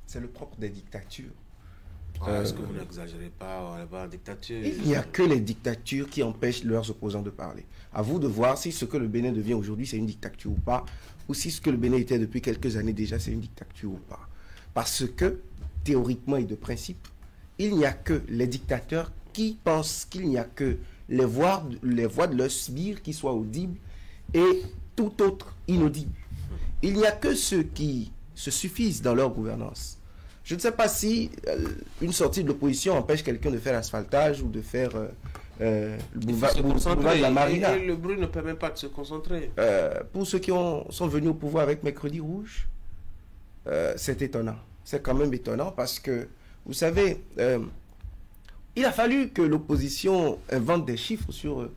C'est le propre des dictatures. Est-ce que vous n'exagérez pas en dictature? Il n'y a que les dictatures qui empêchent leurs opposants de parler. À vous de voir si ce que le Bénin devient aujourd'hui, c'est une dictature ou pas, ou si ce que le Bénin était depuis quelques années déjà, c'est une dictature ou pas. Parce que, théoriquement et de principe, il n'y a que les dictateurs qui pensent qu'il n'y a que les voix de leur sbire qui soient audibles et tout autre inaudible. Il n'y a que ceux qui se suffisent dans leur gouvernance. Je ne sais pas si une sortie de l'opposition empêche quelqu'un de faire l'asphaltage ou de faire le boulevard de la Marina. Et le bruit ne permet pas de se concentrer. Pour ceux qui sont venus au pouvoir avec Mercredi Rouge, c'est étonnant. C'est quand même étonnant parce que, vous savez, il a fallu que l'opposition invente des chiffres sur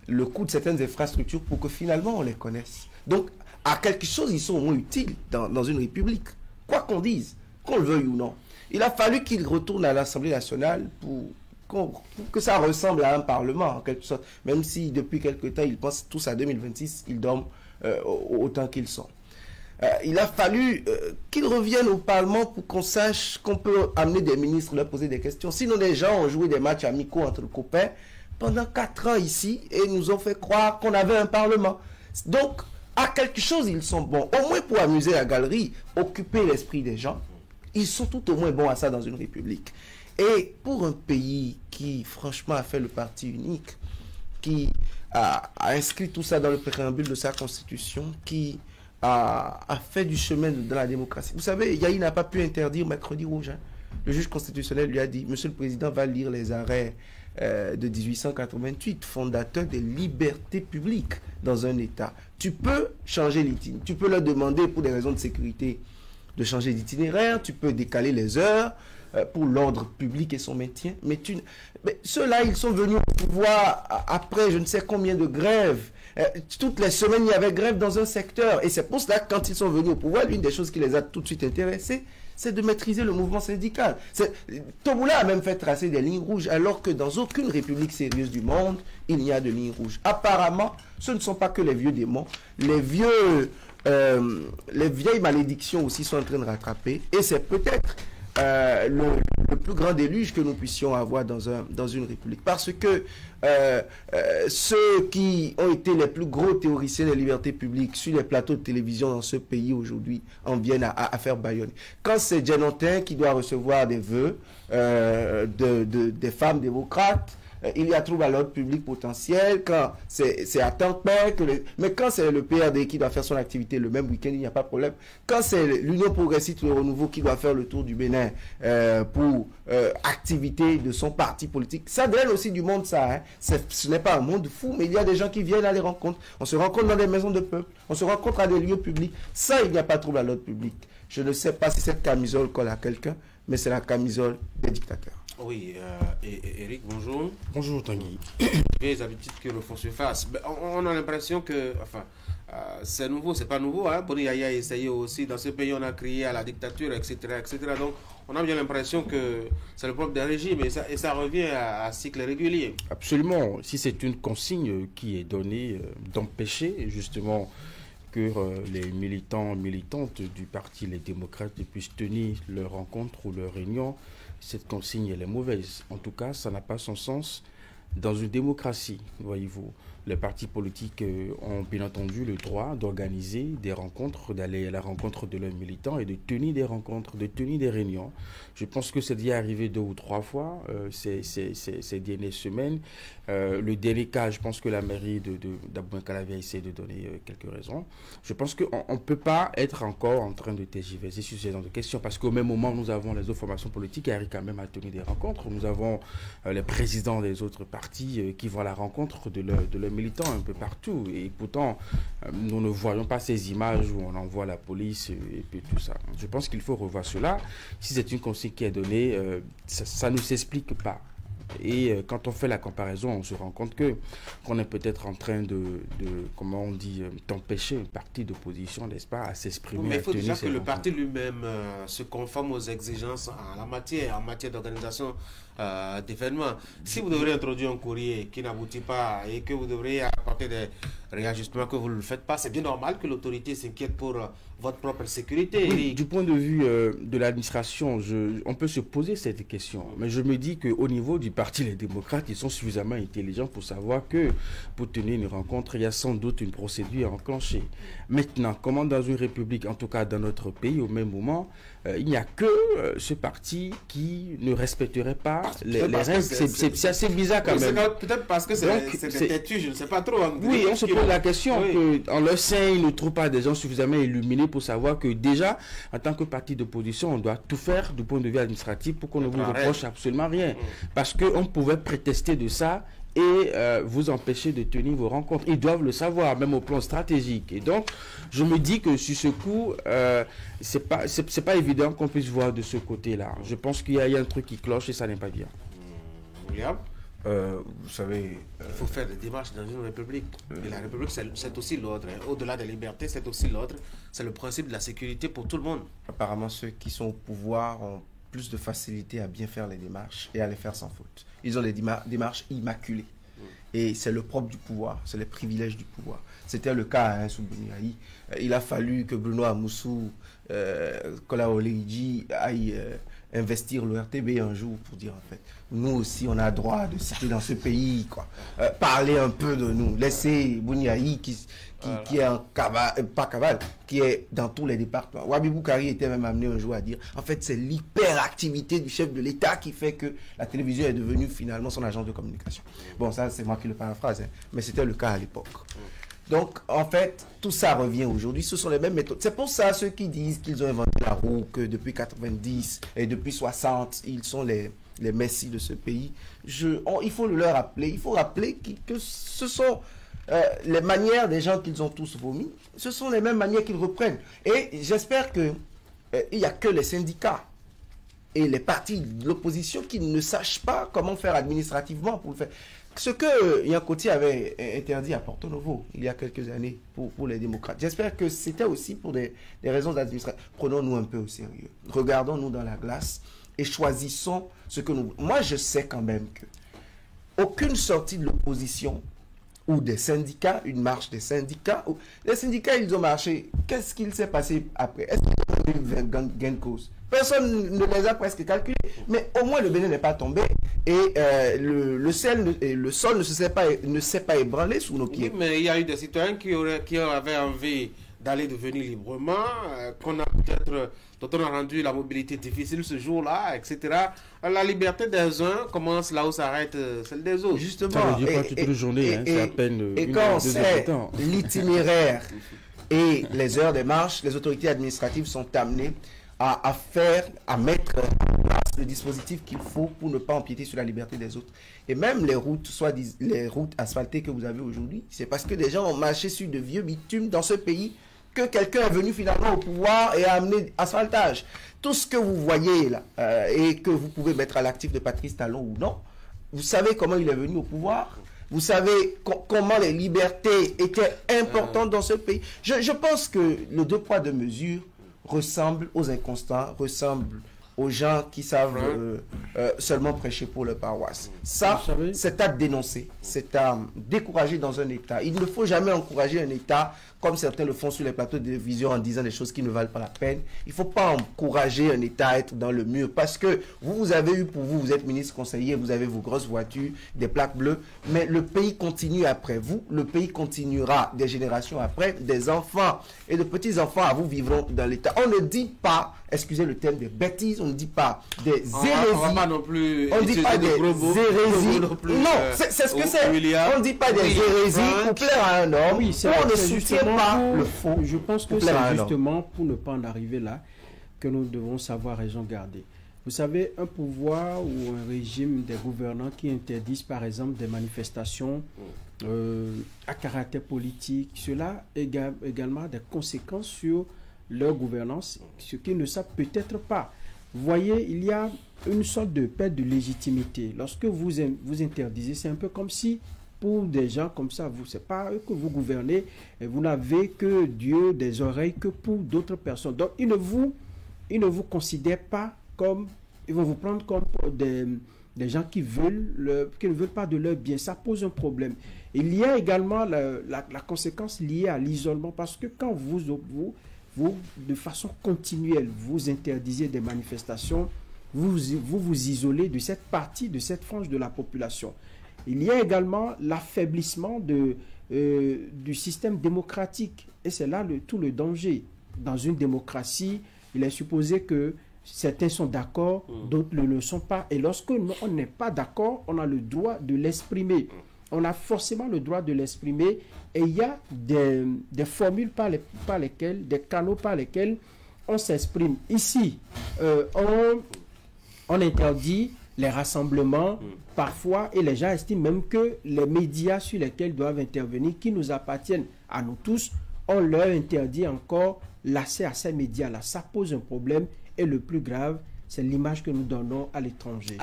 le coût de certaines infrastructures pour que finalement on les connaisse. Donc, à quelque chose, ils sont au moins utiles dans une république. Quoi qu'on dise, qu'on le veuille ou non. Il a fallu qu'il retourne à l'Assemblée nationale pour que ça ressemble à un parlement, en quelque sorte. Même si, depuis quelque temps, ils pensent tous à 2026, ils dorment autant qu'ils sont. Il a fallu qu'ils reviennent au Parlement pour qu'on sache qu'on peut amener des ministres, leur poser des questions. Sinon, les gens ont joué des matchs amicaux entre copains pendant 4 ans ici et nous ont fait croire qu'on avait un Parlement. Donc, à quelque chose, ils sont bons. Au moins pour amuser la galerie, occuper l'esprit des gens. Ils sont tout au moins bons à ça dans une république. Et pour un pays qui, franchement, a fait le parti unique, qui a inscrit tout ça dans le préambule de sa constitution, qui a fait du chemin de la démocratie. Vous savez, Yahi n'a pas pu interdire Mercredi Rouge. Hein. Le juge constitutionnel lui a dit, Monsieur le Président va lire les arrêts de 1888, fondateur des libertés publiques dans un État. Tu peux changer l'itinéraire, tu peux leur demander pour des raisons de sécurité de changer d'itinéraire, tu peux décaler les heures pour l'ordre public et son maintien. Mais ceux-là, ils sont venus au pouvoir après je ne sais combien de grèves. Toutes les semaines, il y avait grève dans un secteur. Et c'est pour cela que quand ils sont venus au pouvoir, l'une des choses qui les a tout de suite intéressés, c'est de maîtriser le mouvement syndical. Toboula a même fait tracer des lignes rouges, alors que dans aucune république sérieuse du monde, il n'y a de lignes rouges. Apparemment, ce ne sont pas que les vieux démons. Les vieilles malédictions aussi sont en train de rattraper. Et c'est peut-être le plus grand déluge que nous puissions avoir dans une république. Parce que ceux qui ont été les plus gros théoriciens des libertés publiques sur les plateaux de télévision dans ce pays aujourd'hui en viennent à faire bâillonner. Quand c'est Djenotin qui doit recevoir des vœux des femmes démocrates, il y a trouble à l'ordre public potentiel. Quand c'est à temps plein mais quand c'est le PRD qui doit faire son activité le même week-end, il n'y a pas de problème. Quand c'est l'Union progressiste le renouveau qui doit faire le tour du Bénin pour activité de son parti politique, ça draine aussi du monde, ça. Hein. Ce n'est pas un monde fou, mais il y a des gens qui viennent à les rencontres. On se rencontre dans des maisons de peuple, on se rencontre à des lieux publics. Ça, il n'y a pas de trouble à l'ordre public. Je ne sais pas si cette camisole colle à quelqu'un, mais c'est la camisole des dictateurs. Oui, Eric, bonjour. Bonjour Tanguy. Les habitudes qui refont surface. On a l'impression que, enfin, c'est nouveau, c'est pas nouveau. Hein? Boni Yaya a essayé aussi. Dans ce pays, on a crié à la dictature, etc., etc. Donc, on a bien l'impression que c'est le propre des régimes et ça revient à cycle régulier. Absolument. Si c'est une consigne qui est donnée d'empêcher justement que les militants, militantes du parti Les Démocrates puissent tenir leur rencontre ou leur réunion, cette consigne elle est mauvaise. En tout cas, ça n'a pas son sens dans une démocratie, voyez-vous. Les partis politiques ont bien entendu le droit d'organiser des rencontres, d'aller à la rencontre de leurs militants et de tenir des rencontres, de tenir des réunions. Je pense que c'est déjà arrivé 2 ou 3 fois ces dernières semaines. Le dernier cas, je pense que la mairie d'Aboubacar avait essayé de donner quelques raisons. Je pense qu'on ne peut pas être encore en train de tergiverser sur ces genre de questions parce qu'au même moment, nous avons les autres formations politiques qui arrivent quand même à tenir des rencontres. Nous avons les présidents des autres partis qui vont à la rencontre de leurs militants un peu partout. Et pourtant, nous ne voyons pas ces images où on envoie la police et puis tout ça. Je pense qu'il faut revoir cela. Si c'est une consigne qui est donnée, ça ne s'explique pas. Et quand on fait la comparaison, on se rend compte qu'on est peut-être en train de comment on dit, d'empêcher une partie d'opposition, n'est-ce pas, à s'exprimer. Mais il faut déjà que le parti lui-même se conforme aux exigences en matière d'organisation d'événements. Si vous devrez introduire un courrier qui n'aboutit pas et que vous devrez apporter réajustement que vous ne le faites pas. C'est bien normal que l'autorité s'inquiète pour votre propre sécurité. Oui, du point de vue de l'administration, on peut se poser cette question. Mais je me dis qu'au niveau du Parti Les Démocrates, ils sont suffisamment intelligents pour savoir que pour tenir une rencontre, il y a sans doute une procédure enclenchée. Maintenant, comment dans une république, en tout cas dans notre pays, au même moment, il n'y a que ce parti qui ne respecterait pas les règles. C'est assez bizarre quand même. Peut-être parce que c'est têtu, je ne sais pas trop. Oui, on se pose la question qu'en leur sein, ils ne trouvent pas des gens suffisamment illuminés pour savoir que déjà, en tant que parti d'opposition, on doit tout faire du point de vue administratif pour qu'on ne vous reproche absolument rien. Parce qu'on pouvait prétester de ça et vous empêcher de tenir vos rencontres. Ils doivent le savoir, même au plan stratégique. Et donc, je me dis que sur ce coup, c'est pas évident qu'on puisse voir de ce côté-là. Je pense qu'il y a un truc qui cloche et ça n'est pas bien. William? Vous savez... Il faut faire des démarches dans une république. Et la république, c'est aussi l'ordre. Au-delà des libertés, c'est aussi l'ordre. C'est le principe de la sécurité pour tout le monde. Apparemment, ceux qui sont au pouvoir ont plus de facilité à bien faire les démarches et à les faire sans faute. Ils ont des démarches immaculées. Et c'est le propre du pouvoir, c'est les privilèges du pouvoir. C'était le cas sous Bouniaï. Il a fallu que Bruno Amoussou, Kola Oleiji aille investir le RTB un jour pour dire en fait, nous aussi on a droit de citer dans ce pays, quoi. Parler un peu de nous, laisser Bouniaï qui est en cavale, pas cavale, qui est dans tous les départements. Wabi Boukari était même amené un jour à dire, en fait c'est l'hyperactivité du chef de l'État qui fait que la télévision est devenue finalement son agence de communication. Bon, ça c'est moi qui le paraphrase, mais c'était le cas à l'époque. Donc, en fait, tout ça revient aujourd'hui. Ce sont les mêmes méthodes. C'est pour ça, ceux qui disent qu'ils ont inventé la roue, que depuis 90 et depuis 60, ils sont les messies de ce pays. Il faut le leur rappeler. Il faut rappeler que ce sont les manières des gens qu'ils ont tous vomi. Ce sont les mêmes manières qu'ils reprennent. Et j'espère qu'il n'y a que les syndicats et les partis de l'opposition qui ne sachent pas comment faire administrativement pour le faire. Ce que Yankoti avait interdit à Porto Novo il y a quelques années pour les démocrates. J'espère que c'était aussi pour des raisons d'administration. Prenons-nous un peu au sérieux. Regardons-nous dans la glace et choisissons ce que nous... Moi, je sais quand même que aucune sortie de l'opposition ou des syndicats, une marche des syndicats, les syndicats, ils ont marché. Qu'est-ce qu'il s'est passé après? Est-ce qu'ils ont eu gain de cause? Personne ne les a presque calculés. Mais au moins, le Bénin n'est pas tombé. Et le sol ne s'est pas ébranlé sous nos pieds. Oui, mais il y a eu des citoyens qui avaient envie d'aller devenir librement, dont on a rendu la mobilité difficile ce jour-là, etc. La liberté des uns commence là où s'arrête celle des autres. Justement. Ça veut dire pas toute une journée, c'est à peine et quand on sait l'itinéraire et les heures de marche, les autorités administratives sont amenées à mettre en place le dispositif qu'il faut pour ne pas empiéter sur la liberté des autres. Et même les routes, les routes asphaltées que vous avez aujourd'hui, c'est parce que des gens ont marché sur de vieux bitumes dans ce pays que quelqu'un est venu finalement au pouvoir et a amené asphaltage. Tout ce que vous voyez là, et que vous pouvez mettre à l'actif de Patrice Talon ou non, vous savez comment il est venu au pouvoir. Vous savez comment les libertés étaient importantes dans ce pays. Je pense que le 2 poids 2 mesures ressemble aux inconstants, ressemble aux gens qui savent seulement prêcher pour leur paroisse. Ça, c'est à dénoncer, c'est à décourager dans un État. Il ne faut jamais encourager un État comme certains le font sur les plateaux de télévision en disant des choses qui ne valent pas la peine. Il ne faut pas encourager un État à être dans le mur parce que vous avez eu pour vous êtes ministre conseiller, vous avez vos grosses voitures, des plaques bleues, mais le pays continue après vous, le pays continuera des générations après, des enfants et de petits-enfants à vous vivront dans l'État. On ne dit pas, excusez le terme, des bêtises, on ne dit pas des hérésies. On va non plus on ne dit pas des hérésies. Non, c'est ce que c'est. On ne dit pas des hérésies pour plaire à un homme. Oui, c'est on ne soutient pas le faux. Je pense que c'est justement pour ne pas en arriver là que nous devons savoir raison garder. Vous savez, un pouvoir ou un régime des gouvernants qui interdisent par exemple des manifestations à caractère politique, cela a également des conséquences sur leur gouvernance, ce qu'ils ne savent peut-être pas. Vous voyez, il y a une sorte de perte de légitimité. Lorsque vous interdisez, c'est un peu comme si, pour des gens comme ça, c'est pas eux que vous gouvernez, et vous n'avez que Dieu des oreilles que pour d'autres personnes. Donc, ils ne vous considèrent pas comme, ils vont vous prendre comme des gens qui ne veulent pas de leur bien. Ça pose un problème. Il y a également la conséquence liée à l'isolement, parce que quand vous, de façon continuelle, vous interdisez des manifestations, vous isolez de cette partie, de cette frange de la population. Il y a également l'affaiblissement du système démocratique. Et c'est là tout le danger. Dans une démocratie, il est supposé que certains sont d'accord, d'autres ne le sont pas. Et lorsque on n'est pas d'accord, on a le droit de l'exprimer. On a forcément le droit de l'exprimer. Et il y a des formules par lesquelles, des canaux par lesquels on s'exprime. Ici, on interdit les rassemblements parfois, et les gens estiment même que les médias sur lesquels doivent intervenir, qui nous appartiennent à nous tous, on leur interdit encore l'accès à ces médias-là. Ça pose un problème, et le plus grave, c'est l'image que nous donnons à l'étranger.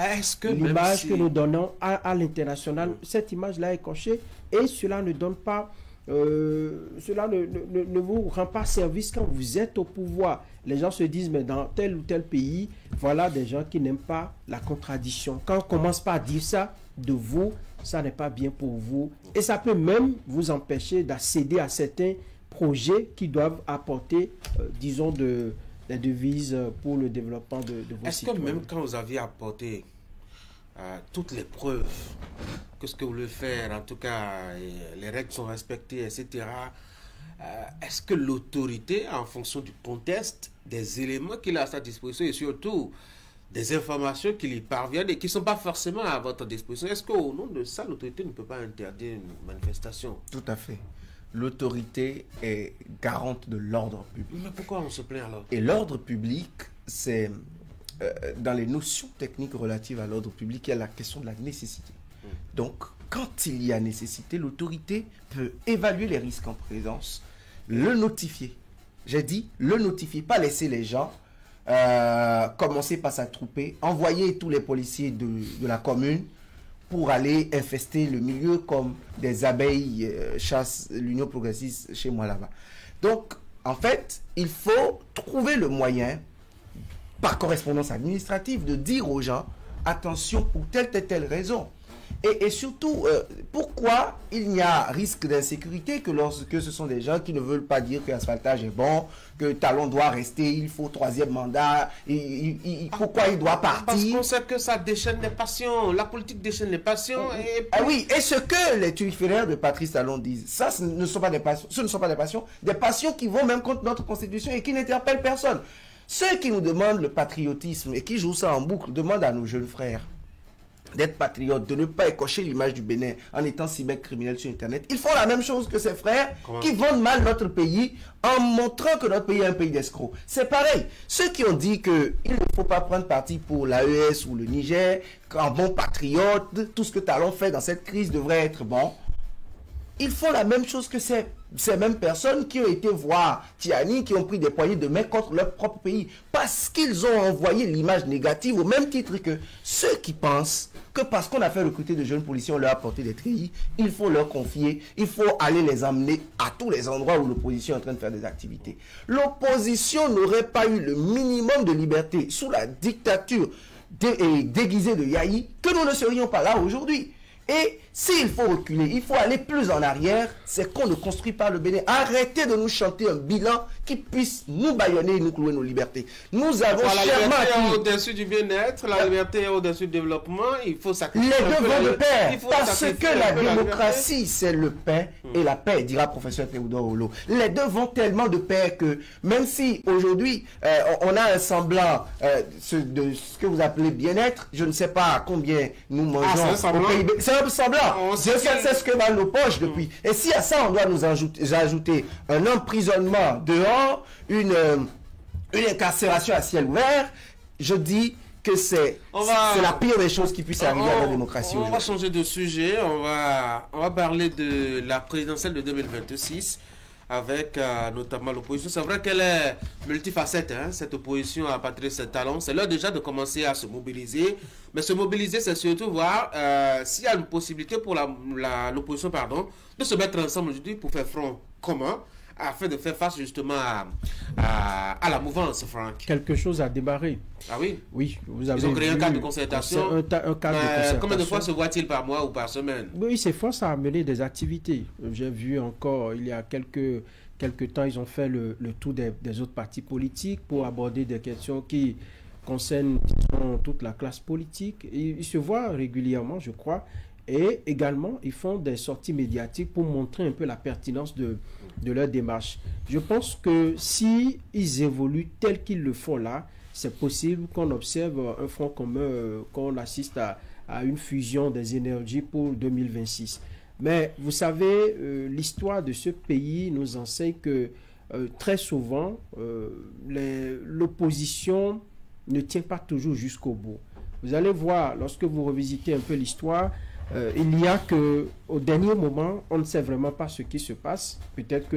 L'image que nous donnons à l'international, cette image-là est cochée, et cela ne donne pas, cela ne vous rend pas service quand vous êtes au pouvoir. Les gens se disent, mais dans tel ou tel pays, voilà des gens qui n'aiment pas la contradiction. Quand on commence par dire ça de vous, ça n'est pas bien pour vous. Et ça peut même vous empêcher d'accéder à certains projets qui doivent apporter, disons, des devises pour le développement de vos citoyens. Est-ce que même quand vous aviez apporté toutes les preuves que ce que vous voulez faire, en tout cas, les règles sont respectées, etc., est-ce que l'autorité, en fonction du contexte, des éléments qu'il a à sa disposition et surtout des informations qui lui parviennent et qui ne sont pas forcément à votre disposition, est-ce qu'au nom de ça, l'autorité ne peut pas interdire une manifestation? Tout à fait. L'autorité est garante de l'ordre public. Mais pourquoi on se plaint alors? Et l'ordre public, c'est dans les notions techniques relatives à l'ordre public, il y a la question de la nécessité. Donc, quand il y a nécessité, l'autorité peut évaluer les risques en présence, le notifier. J'ai dit le notifier, pas laisser les gens commencer par s'attrouper, envoyer tous les policiers de la commune pour aller infester le milieu comme des abeilles chassent l'Union progressiste chez moi là-bas. Donc, en fait, il faut trouver le moyen, par correspondance administrative, de dire aux gens, attention pour telle raison. Et surtout, pourquoi il y a risque d'insécurité que lorsque ce sont des gens qui ne veulent pas dire que l'asphaltage est bon, que Talon doit rester, il faut 3e mandat, pourquoi il doit partir? Parce qu'on sait que ça déchaîne les passions, la politique déchaîne les passions. Oui, et ce que les turiféraires de Patrice Talon disent, ça ce ne sont pas des passions, des passions qui vont même contre notre constitution et qui n'interpellent personne. Ceux qui nous demandent le patriotisme et qui jouent ça en boucle demandent à nos jeunes frères d'être patriotes, de ne pas écorcher l'image du Bénin en étant cybercriminels sur Internet. Ils font la même chose que ces frères qui vendent mal notre pays en montrant que notre pays est un pays d'escrocs. C'est pareil. Ceux qui ont dit qu'il ne faut pas prendre parti pour l'AES ou le Niger, qu'un bon patriote, tout ce que Talon fait dans cette crise devrait être bon, ils font la même chose que ces mêmes personnes qui ont été voir Tiani, qui ont pris des poignées de main contre leur propre pays, parce qu'ils ont envoyé l'image négative au même titre que ceux qui pensent que parce qu'on a fait recruter de jeunes policiers, on leur a apporté des treillis, il faut leur confier, il faut aller les emmener à tous les endroits où l'opposition est en train de faire des activités. L'opposition n'aurait pas eu le minimum de liberté sous la dictature déguisée de Yahi, que nous ne serions pas là aujourd'hui. Et s'il faut reculer, il faut aller plus en arrière, c'est qu'on ne construit pas le Bénin. Arrêtez de nous chanter un bilan qui puisse nous bâillonner et nous clouer nos libertés. Nous avons la liberté est au-dessus du bien-être, la liberté est au-dessus du développement, il faut sacrifier. Les deux vont de pair, parce que la démocratie, c'est le pain et la paix, dira professeur Théodore Olo. Les deux vont tellement de pair que même si aujourd'hui, on a un semblant de ce que vous appelez bien-être, je ne sais pas combien nous mangeons au PIB. C'est un semblant. Dieu seul sait ce que dans nos poches depuis. Et si à ça, on doit nous ajouter un emprisonnement dehors, une incarcération à ciel ouvert, je dis que c'est la pire des choses qui puissent arriver à la démocratie aujourd'hui. On va changer de sujet. On va parler de la présidentielle de 2026 avec notamment l'opposition. C'est vrai qu'elle est multifacette, hein, cette opposition à Patrice Talon. C'est l'heure déjà de commencer à se mobiliser. Mais se mobiliser, c'est surtout voir s'il y a une possibilité pour l'opposition de se mettre ensemble aujourd'hui pour faire front commun afin de faire face justement à la mouvance, Franck? Quelque chose a démarré. Ah oui? Oui, vous avez Ils ont créé un vu, cadre de concertation. un cadre de concertation. Combien de fois se voit-il par mois ou par semaine? Oui, c'est fort, ça a amené des activités. J'ai vu encore, il y a quelques temps, ils ont fait le tour des autres partis politiques pour aborder des questions qui concernent, disons, toute la classe politique. Ils se voient régulièrement, je crois. Et également, ils font des sorties médiatiques pour montrer un peu la pertinence de leur démarche. Je pense que si ils évoluent tel qu'ils le font là, c'est possible qu'on observe un front commun, qu'on assiste à une fusion des énergies pour 2026. Mais vous savez, l'histoire de ce pays nous enseigne que très souvent, l'opposition ne tient pas toujours jusqu'au bout. Vous allez voir, lorsque vous revisitez un peu l'histoire, il y a que au dernier moment, on ne sait vraiment pas ce qui se passe. Peut-être que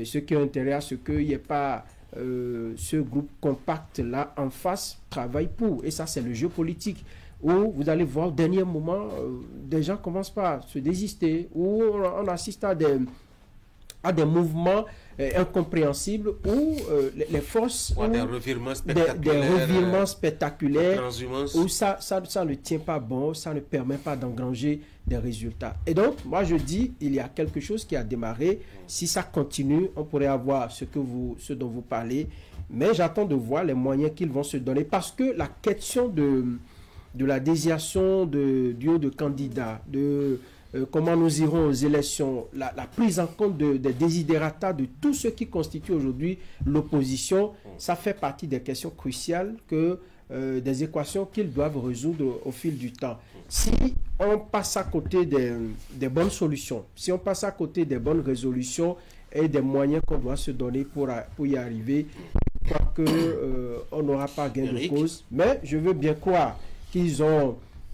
ceux qui ont intérêt à ce qu'il n'y ait pas ce groupe compact-là en face travaillent pour. Et ça, c'est le jeu politique. Où vous allez voir, au dernier moment, des gens commencent par se désister, où on assiste à des mouvements incompréhensibles, où les forces... des revirements spectaculaires. Des revirements spectaculaires, où ça ne tient pas bon, ça ne permet pas d'engranger des résultats. Et donc, moi je dis, il y a quelque chose qui a démarré. Si ça continue, on pourrait avoir ce dont vous parlez. Mais j'attends de voir les moyens qu'ils vont se donner. Parce que la question de la désignation du haut de candidats, comment nous irons aux élections, la prise en compte des desiderata de tous ceux qui constituent aujourd'hui l'opposition, ça fait partie des questions cruciales, des équations qu'ils doivent résoudre au fil du temps. Si on passe à côté des bonnes solutions, si on passe à côté des bonnes résolutions et des moyens qu'on doit se donner pour y arriver, je crois qu'on n'aura pas gain de cause. Mais je veux bien croire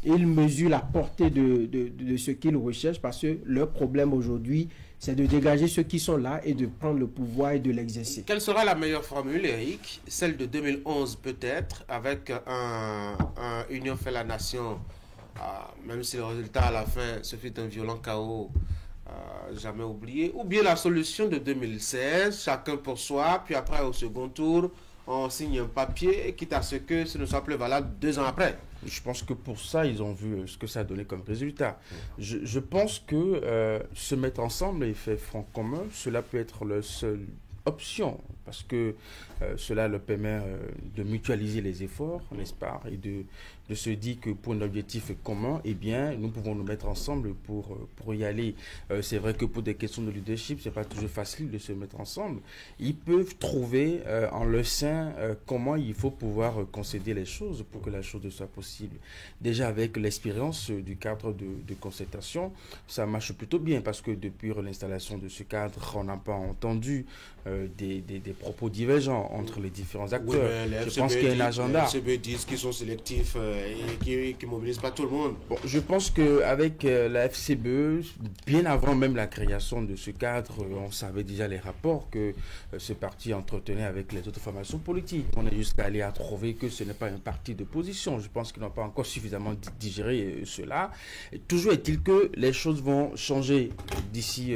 ils mesurent la portée de ce qu'ils recherchent, parce que leur problème aujourd'hui, c'est de dégager ceux qui sont là et de prendre le pouvoir et de l'exercer. Quelle sera la meilleure formule, Eric? Celle de 2011 peut-être, avec un Union fait la nation, même si le résultat à la fin, ce fut un violent chaos, jamais oublié, ou bien la solution de 2016, chacun pour soi, puis après au second tour, on signe un papier, quitte à ce que ce ne soit plus valable 2 ans après. Je pense que pour ça, ils ont vu ce que ça a donné comme résultat. Je pense que se mettre ensemble et faire front commun, cela peut être la seule option, parce que cela leur permet de mutualiser les efforts, n'est-ce pas, et de se dire que pour un objectif commun, eh bien, nous pouvons nous mettre ensemble pour y aller. C'est vrai que pour des questions de leadership, c'est pas toujours facile de se mettre ensemble. Ils peuvent trouver en leur sein comment il faut pouvoir concéder les choses pour que la chose soit possible. Déjà avec l'expérience du cadre de concertation, ça marche plutôt bien, parce que depuis l'installation de ce cadre, on n'a pas entendu des propos divergents entre les différents acteurs. Oui, je pense qu'il y a un agenda. Les FCB disent qu'ils sont sélectifs et qui ne mobilisent pas tout le monde. Bon, je pense qu'avec la FCB, bien avant même la création de ce cadre, on savait déjà les rapports que ce parti entretenait avec les autres formations politiques. On est jusqu'à aller à trouver que ce n'est pas un parti de position. Je pense qu'ils n'ont pas encore suffisamment digéré cela. Et toujours est-il que les choses vont changer d'ici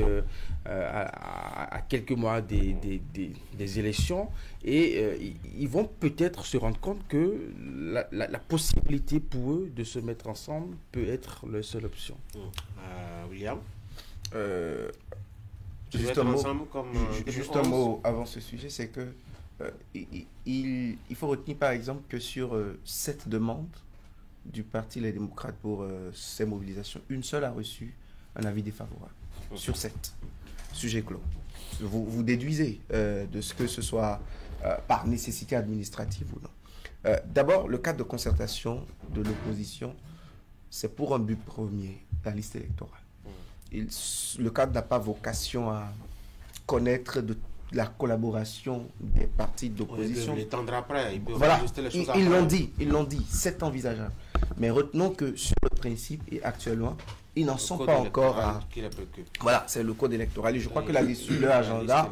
à quelques mois des élections, et ils vont peut-être se rendre compte que la possibilité pour eux de se mettre ensemble peut être leur seule option. William, juste un mot avant ce sujet, c'est que il faut retenir par exemple que sur 7 demandes du Parti Les Démocrates pour ces mobilisations, une seule a reçu un avis défavorable sur 7. Sujet clos. Vous déduisez de ce que ce soit par nécessité administrative ou non. D'abord, le cadre de concertation de l'opposition, c'est pour un but premier, la liste électorale. Le cadre n'a pas vocation à connaître de la collaboration des partis d'opposition. Il peut l'étendre après, il peut voilà, ajuster les choses ils l'ont dit, c'est envisageable. Mais retenons que sur le principe, et actuellement, ils n'en sont pas encore à... Voilà, c'est le code électoral. Et je crois que là-dessus, leur agenda...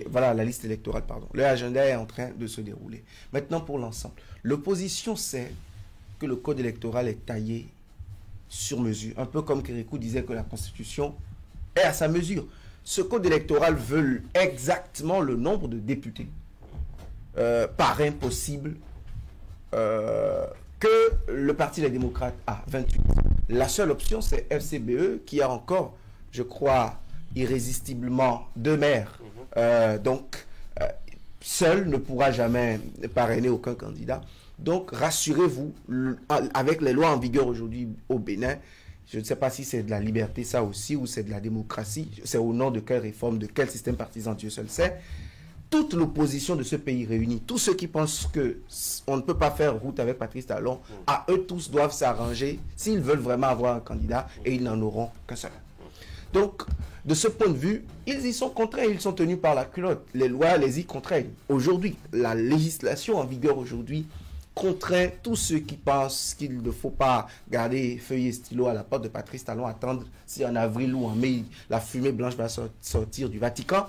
Voilà, la liste électorale, pardon. Leur agenda est en train de se dérouler. Maintenant, pour l'ensemble. L'opposition sait que le code électoral est taillé sur mesure. Un peu comme Kérékou disait que la Constitution est à sa mesure. ce code électoral veut exactement le nombre de députés parrain possible que le Parti des démocrates a, 28. La seule option, c'est FCBE qui a encore, je crois, irrésistiblement 2 maires. Donc, seul ne pourra jamais parrainer aucun candidat. Donc, rassurez-vous, avec les lois en vigueur aujourd'hui au Bénin, je ne sais pas si c'est de la liberté, ça aussi, ou c'est de la démocratie. C'est au nom de quelle réforme, de quel système partisan, Dieu seul sait. Toute l'opposition de ce pays réunie, tous ceux qui pensent qu'on ne peut pas faire route avec Patrice Talon, à eux tous doivent s'arranger s'ils veulent vraiment avoir un candidat, et ils n'en auront qu'un seul. Donc, de ce point de vue, ils y sont contraints, ils sont tenus par la culotte. Les lois les y contraignent. Aujourd'hui, la législation en vigueur aujourd'hui contraint tous ceux qui pensent qu'il ne faut pas garder feuille et stylo à la porte de Patrice Talon, attendre si en avril ou en mai, la fumée blanche va sortir du Vatican.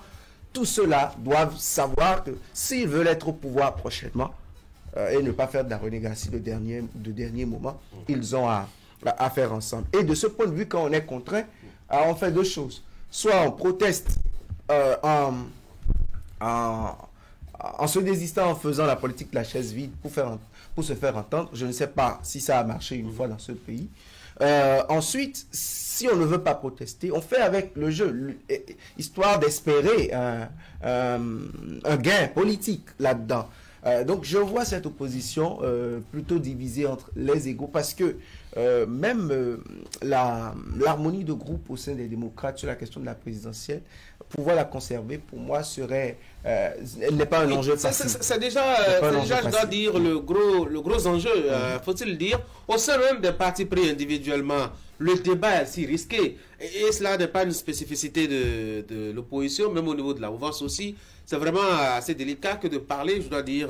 Tous ceux-là doivent savoir que s'ils veulent être au pouvoir prochainement et ne pas faire de la renégatie de dernier moment, ils ont à faire ensemble. Et de ce point de vue, quand on est contraint, on fait 2 choses. Soit on proteste en se désistant, en faisant la politique de la chaise vide pour se faire entendre. Je ne sais pas si ça a marché une fois dans ce pays. Ensuite, si on ne veut pas protester, on fait avec le jeu, histoire d'espérer un gain politique là-dedans. Donc je vois cette opposition plutôt divisée entre les égaux, parce que même l'harmonie de groupe au sein des démocrates sur la question de la présidentielle, pouvoir la conserver, pour moi, elle n'est pas un enjeu facile. C'est déjà, je dois dire, le gros enjeu, faut-il le dire, au sein même des partis pris individuellement. Le débat est si risqué, et cela n'est pas une spécificité de l'opposition, même au niveau de la mouvance aussi. C'est vraiment assez délicat que de parler, je dois dire,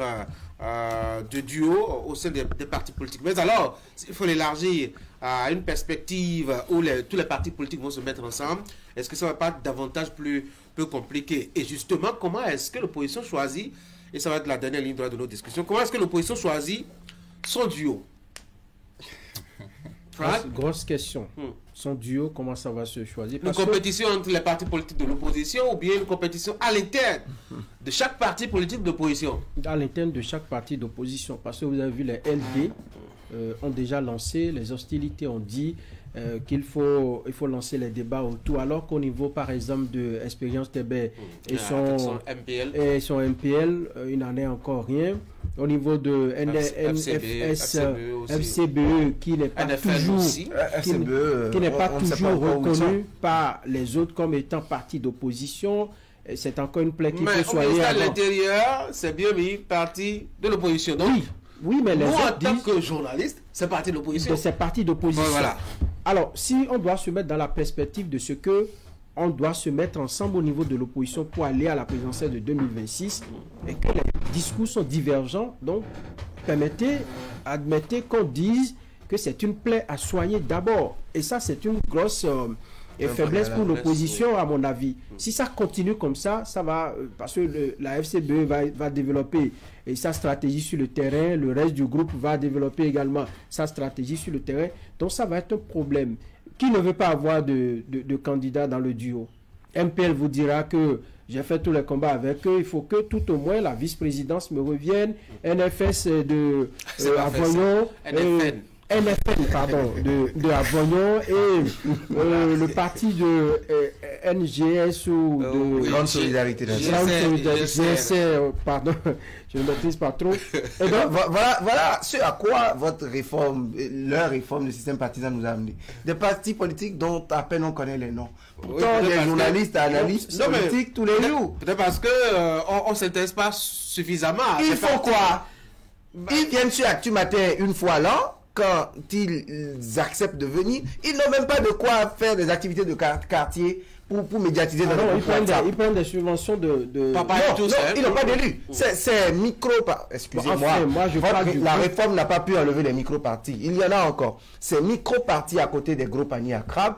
de duo au sein des partis politiques. Mais alors, il faut l'élargir à une perspective où tous les partis politiques vont se mettre ensemble. Est-ce que ça ne va pas être davantage plus compliqué? Et justement, comment est-ce que l'opposition choisit, et ça va être la dernière ligne droite de nos discussions, comment est-ce que l'opposition choisit son duo? Grosse question. Son duo, comment ça va se choisir? Une compétition entre les partis politiques de l'opposition, ou bien une compétition à l'interne de chaque parti politique d'opposition? À l'interne de chaque parti d'opposition. Parce que vous avez vu, les LD ont déjà lancé, les hostilités ont dit qu'il faut lancer les débats autour, alors qu'au niveau, par exemple, de Expérience TB et son MPL, il n'en est encore rien. Au niveau de FCBE, qui n'est pas toujours, reconnu par les autres comme étant parti d'opposition, c'est encore une plaie qu'il faut soigner. Mais à l'intérieur, c'est bien mis parti de l'opposition. Oui, mais les autres en tant que journaliste, c'est parti de l'opposition. C'est parti d'opposition. Voilà. Alors, si on doit se mettre dans la perspective de ce que on doit se mettre ensemble au niveau de l'opposition pour aller à la présidentielle de 2026 et que les discours sont divergents, donc admettez qu'on dise que c'est une plaie à soigner d'abord. Et ça, c'est une grosse faiblesse pour l'opposition, à mon avis. Si ça continue comme ça, ça va, parce que la FCBE va développer sa stratégie sur le terrain, le reste du groupe va développer également sa stratégie sur le terrain, donc ça va être un problème. Qui ne veut pas avoir de candidat dans le duo? MPL vous dira que j'ai fait tous les combats avec eux, il faut que tout au moins la vice-présidence me revienne. NFS de Avoynon, NFN, pardon, de Avoynon, et le parti de NGS ou de Grande Solidarité GSR, pardon, je ne maîtrise pas trop. Et donc, voilà ce à quoi leur réforme du système partisan nous a amené. Des partis politiques dont à peine on connaît les noms. Pourtant, les journalistes, analystes politiques tous les jours. Peut-être parce qu'on ne s'intéresse pas suffisamment. Ils font quoi? Ils viennent sur Actu Matin une fois l'an. Quand ils acceptent de venir, ils n'ont même pas de quoi faire des activités de quartier pour médiatiser dans le groupe. Ils prennent des subventions de... Non, ils n'ont pas d'élus. C'est micro... Excusez-moi, la réforme n'a pas pu enlever les micro-partis. Il y en a encore. Ces micro-partis à côté des gros paniers à crabes,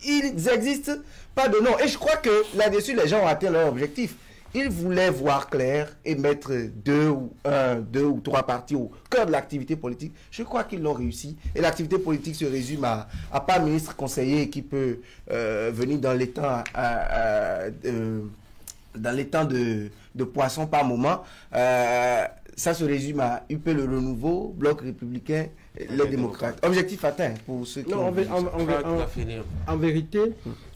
ils existent, pas de nom. Et je crois que là-dessus, les gens ont atteint leur objectif. il voulait voir clair et mettre deux ou trois partis au cœur de l'activité politique. Je crois qu'ils l'ont réussi. Et l'activité politique se résume à pas ministre conseiller qui peut venir dans les temps de poisson par moment. Ça se résume à UP le Renouveau, Bloc républicain, les démocrates. Objectif atteint pour ceux qui en vérité,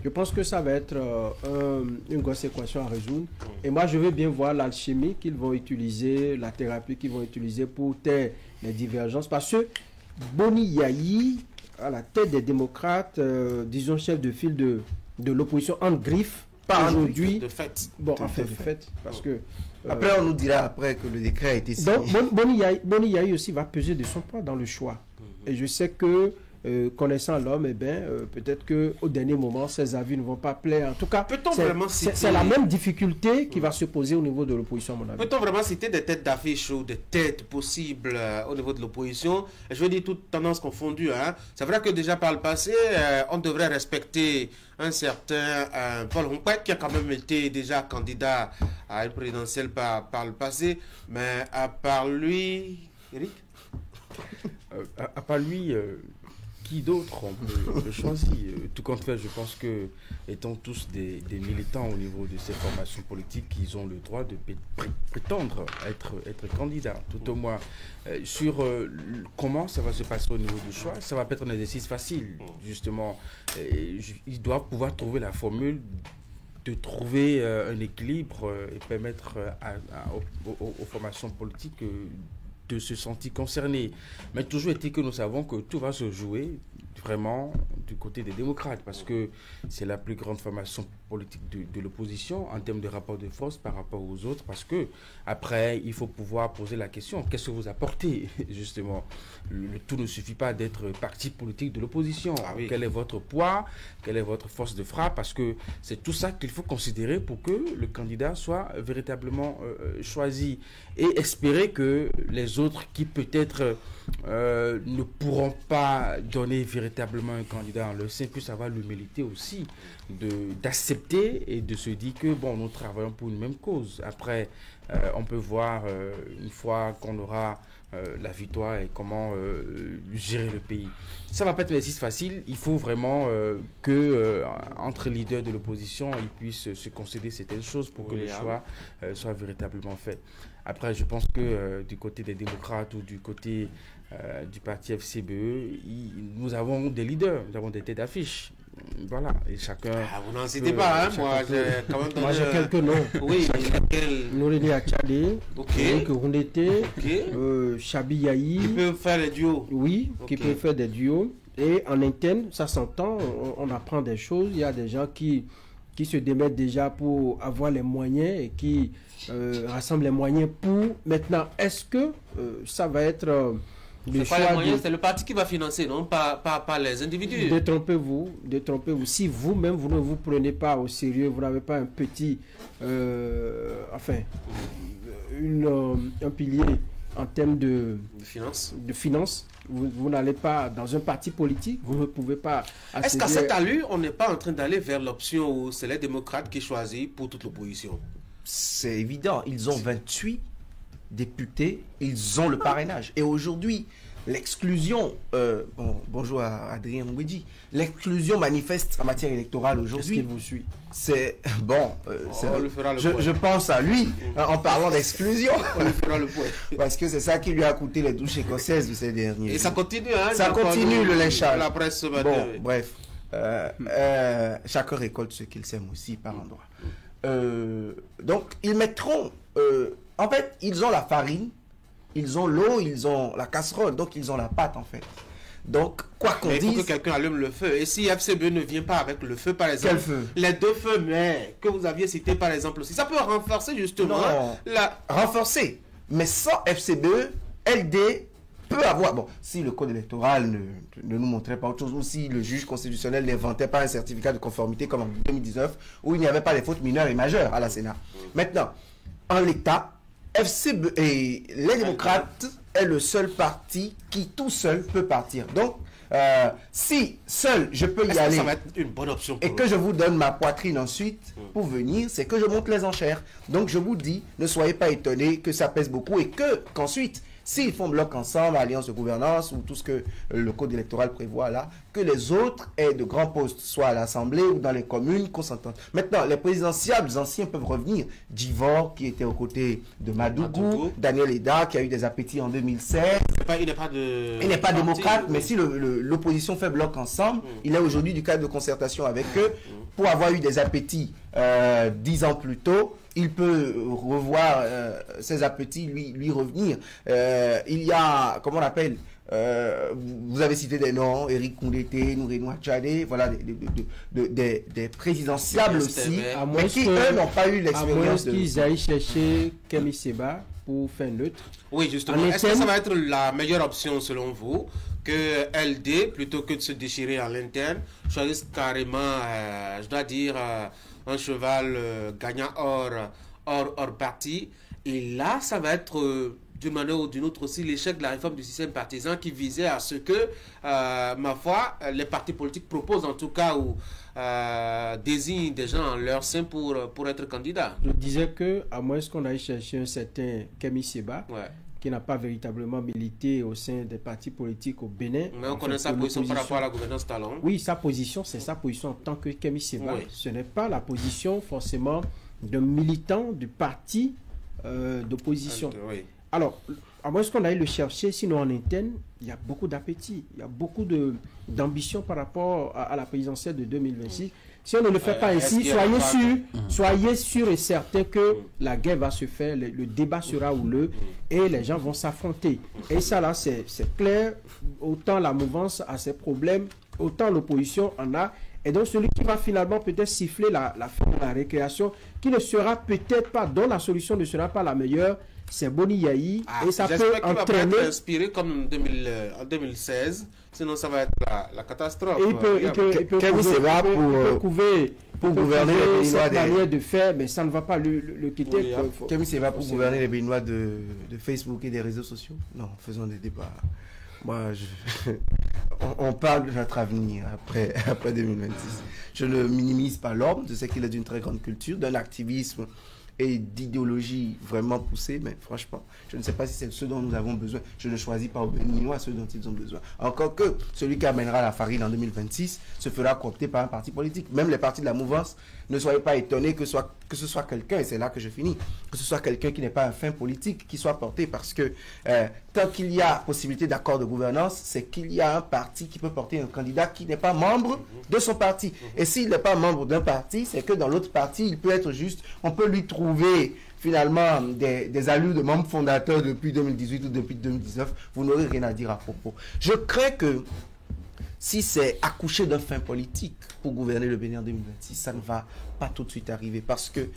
je pense que ça va être une grosse équation à résoudre. Et moi, je veux bien voir l'alchimie qu'ils vont utiliser, la thérapie qu'ils vont utiliser pour taire les divergences. Parce que Boni Yayi, à la tête des démocrates, disons chef de file de l'opposition en griffe, pas aujourd'hui. De fait. Bon, en fait, de fait. Parce que. Après, on nous dira après que le décret a été signé. Donc, Boni Yayi aussi va peser de son poids dans le choix. Et je sais que, connaissant l'homme, eh bien, peut-être qu'au dernier moment, ses avis ne vont pas plaire. En tout cas, c'est la même difficulté qui va se poser au niveau de l'opposition, à mon avis. Peut-on vraiment citer des têtes d'affiche ou des têtes possibles au niveau de l'opposition? Je veux dire, toutes tendances confondues. Hein. C'est vrai que déjà par le passé, on devrait respecter un certain Paul Rompouet, qui a quand même été déjà candidat à une présidentielle par le passé. Mais à part lui, Eric? À part lui, qui d'autre on peut choisir? Tout compte fait, je pense que, étant tous des militants au niveau de ces formations politiques, ils ont le droit de prétendre être candidats. Tout au moins, sur comment ça va se passer au niveau du choix, ça va pas être un exercice facile. Justement, ils doivent pouvoir trouver la formule de trouver un équilibre et permettre aux formations politiques de se sentir concernés. Mais toujours est-il que nous savons que tout va se jouer vraiment du côté des démocrates, parce que c'est la plus grande formation politique de l'opposition en termes de rapport de force par rapport aux autres, parce que après il faut pouvoir poser la question, qu'est-ce que vous apportez justement? Le tout ne suffit pas d'être parti politique de l'opposition. Quel est votre poids, quelle est votre force de frappe, parce que c'est tout ça qu'il faut considérer pour que le candidat soit véritablement choisi, et espérer que les autres qui peut-être ne pourront pas donner véritablement un candidat en leur sein puissent avoir l'humilité aussi d'accepter et de se dire que bon, nous travaillons pour une même cause. Après, on peut voir une fois qu'on aura la victoire et comment gérer le pays. Ça va pas être un exercice facile. Il faut vraiment que entre leaders de l'opposition, ils puissent se concéder certaines choses pour que le choix soit véritablement fait. Après, je pense que du côté des démocrates ou du côté du parti FCBE, nous avons des leaders, nous avons des têtes d'affiche. Voilà, et chacun... vous n'en citez pas, hein? Moi, j'ai quand même... Moi, j'ai quelques noms. Oui, Noureli Achade, Rundete, Chabi Yayi. Qui peut faire des duos. Oui, qui peut faire des duos. Et en interne, ça s'entend, on apprend des choses. Il y a des gens qui se démettent déjà pour avoir les moyens et qui rassemblent les moyens pour... Maintenant, est-ce que ça va être... c'est le parti qui va financer, non pas les individus. Détrompez-vous. Si vous-même, vous ne vous prenez pas au sérieux, vous n'avez pas un petit... un pilier en termes de finances. Vous n'allez pas dans un parti politique, vous ne pouvez pas... Est-ce qu'à cette allure, on n'est pas en train d'aller vers l'option où c'est les démocrates qui choisissent pour toute l'opposition? C'est évident, ils ont 28 députés, ils ont le parrainage. Et aujourd'hui, l'exclusion, bonjour à Adrien Ngwedi, l'exclusion manifeste en matière électorale aujourd'hui. Est-ce qu'il vous suit? C'est bon, je pense à lui en parlant d'exclusion. On lui fera le point. Parce que c'est ça qui lui a coûté les douches écossaises de ces derniers. Et ça continue, hein? Ça continue le lynchage. La presse ce matin. Bon, bref, chacun récolte ce qu'il sème aussi par endroit. Donc, ils mettront... en fait, ils ont la farine, ils ont l'eau, ils ont la casserole, donc ils ont la pâte en fait. Donc, quoi qu'on dise... Il faut que quelqu'un allume le feu. Et si FCBE ne vient pas avec le feu, par exemple... Quel feu? Les deux feux, mais que vous aviez cités par exemple aussi. Ça peut renforcer justement... Renforcer. Mais sans FCBE, LD peut avoir... Bon, si le code électoral ne nous montrait pas autre chose, ou si le juge constitutionnel n'inventait pas un certificat de conformité comme en 2019, où il n'y avait pas les fautes mineures et majeures à la Sénat. Maintenant, en l'état, FCBE et les démocrates est le seul parti qui tout seul peut partir. Donc, si seul je peux y aller, ça va être une bonne option pour et que je vous donne ma poitrine ensuite pour venir, c'est que je monte les enchères. Donc je vous dis, ne soyez pas étonnés que ça pèse beaucoup et qu'ensuite, s'ils font bloc ensemble, alliance de gouvernance ou tout ce que le code électoral prévoit là, que les autres aient de grands postes, soit à l'Assemblée ou dans les communes, qu'on s'entende. Maintenant, les présidentiables anciens peuvent revenir. Djivor, qui était aux côtés de Madougou, Daniel Eda, qui a eu des appétits en 2016. Il n'est pas démocrate, mais si l'opposition fait bloc ensemble, il est aujourd'hui du cadre de concertation avec eux. Pour avoir eu des appétits 10 ans plus tôt, il peut revoir ses appétits, lui revenir. Il y a, comment on appelle, vous avez cité des noms, Eric Koundété, Nourénou Tchadé, voilà, des présidentiables aussi, mais qui, eux, n'ont pas eu l'expérience de... qu'ils aillent chercher Kémy Séba pour faire neutre. Oui, justement. Est-ce que ça va être la meilleure option, selon vous, que LD, plutôt que de se déchirer à l'interne, choisisse carrément, je dois dire, un cheval gagnant hors parti. Et là, ça va être, d'une manière ou d'une autre aussi, l'échec de la réforme du système partisan qui visait à ce que, ma foi, les partis politiques proposent en tout cas ou désignent des gens en leur sein pour être candidats. Je disais que, à moins qu'on aille chercher un certain Kémy Séba, qui n'a pas véritablement milité au sein des partis politiques au Bénin. Mais on connaît sa position par rapport à la gouvernance talon. Oui, sa position, c'est sa position en tant que Kémy Séba. Oui. Ce n'est pas la position forcément d'un militant du parti d'opposition. Oui. Alors, à moins qu'on aille le chercher, sinon en interne, il y a beaucoup d'appétit, il y a beaucoup d'ambition par rapport à la présidentielle de 2026. Si on ne le fait pas ainsi, soyez sûr et certain que la guerre va se faire, le débat sera houleux et les gens vont s'affronter. Et ça là, c'est clair, autant la mouvance a ses problèmes, autant l'opposition en a. Et donc celui qui va finalement peut-être siffler la fin de la récréation, qui ne sera peut-être pas, dont la solution ne sera pas la meilleure, c'est Boni Yayi, et ça peut entraîner... va être inspiré comme en 2016, sinon ça va être la catastrophe. Et il peut gouverner cette manière de faire, mais ça ne va pas le quitter. Kémy Séba pour gouverner les Béninois de Facebook et des réseaux sociaux? Non, faisons des débats. Moi, on parle de notre avenir après 2026. Je ne minimise pas l'homme, je sais qu'il est d'une très grande culture, d'un activisme et d'idéologie vraiment poussée, mais franchement, je ne sais pas si c'est ce dont nous avons besoin. Je ne choisis pas aux Béninois ceux dont ils ont besoin. Encore que celui qui amènera la farine en 2026 se fera coopter par un parti politique. Même les partis de la mouvance, ne soyez pas étonnés que ce soit quelqu'un, et c'est là que je finis, que ce soit quelqu'un qui n'est pas un fin politique, qui soit porté, parce que tant qu'il y a possibilité d'accord de gouvernance, c'est qu'il y a un parti qui peut porter un candidat qui n'est pas membre de son parti. Et s'il n'est pas membre d'un parti, c'est que dans l'autre parti, il peut être juste, on peut lui trouver finalement des allures de membres fondateurs depuis 2018 ou depuis 2019, vous n'aurez rien à dire à propos. Je crains que si c'est accoucher d'un fin politique pour gouverner le Bénin en 2026, ça ne va pas tout de suite arriver parce que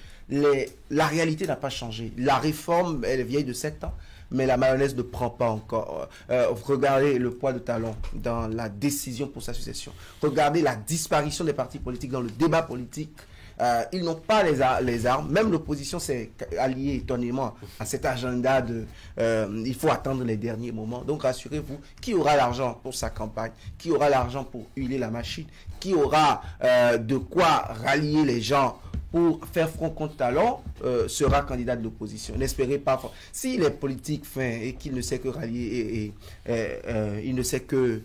la réalité n'a pas changé. La réforme, elle est vieille de 7 ans, mais la mayonnaise ne prend pas encore. Regardez le poids de Talon dans la décision pour sa succession. Regardez la disparition des partis politiques dans le débat politique. Ils n'ont pas les armes. Même l'opposition s'est alliée étonnamment à cet agenda de il faut attendre les derniers moments. Donc rassurez-vous, qui aura l'argent pour sa campagne, qui aura l'argent pour huiler la machine, qui aura de quoi rallier les gens pour faire front contre Talon, sera candidat de l'opposition. N'espérez pas. S'il est politique fin et qu'il ne sait que rallier il ne sait que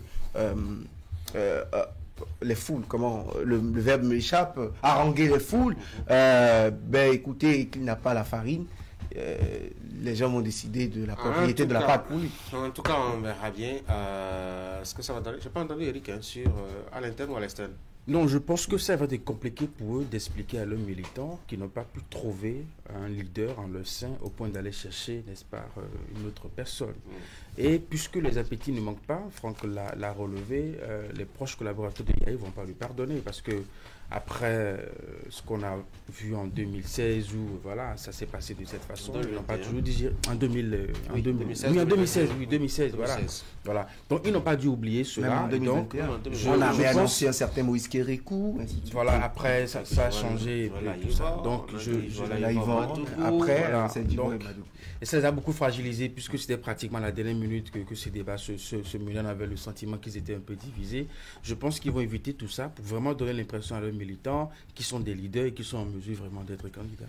les foules, comment le verbe m'échappe, haranguer les foules, ben écoutez, qu'il n'a pas la farine, les gens vont décider de la propriété de la pâte pour lui. En tout cas, on verra bien ce que ça va donner. Je n'ai pas entendu Eric sur à l'interne ou à l'externe. Non, je pense que ça va être compliqué pour eux d'expliquer à leurs militants qu'ils n'ont pas pu trouver un leader en leur sein au point d'aller chercher, n'est-ce pas, une autre personne. Et puisque les appétits ne manquent pas, Franck l'a relevé, les proches collaborateurs de Yayi ne vont pas lui pardonner parce que après ce qu'on a vu en 2016 où voilà, ça s'est passé de cette façon, ils n'ont pas toujours dit en 2016, voilà. Donc ils n'ont pas dû oublier cela. Même en 2021, on avait annoncé un certain Moïse Kérékou, ainsi de suite. Voilà, après, ça a changé. Voilà, tout ça. Donc, et ça les a beaucoup fragilisés, puisque c'était pratiquement à la dernière minute que ces débats se menaient. On avait le sentiment qu'ils étaient un peu divisés. Je pense qu'ils vont éviter tout ça pour vraiment donner l'impression à leurs militants qu'ils sont des leaders et qu'ils sont en mesure vraiment d'être candidats.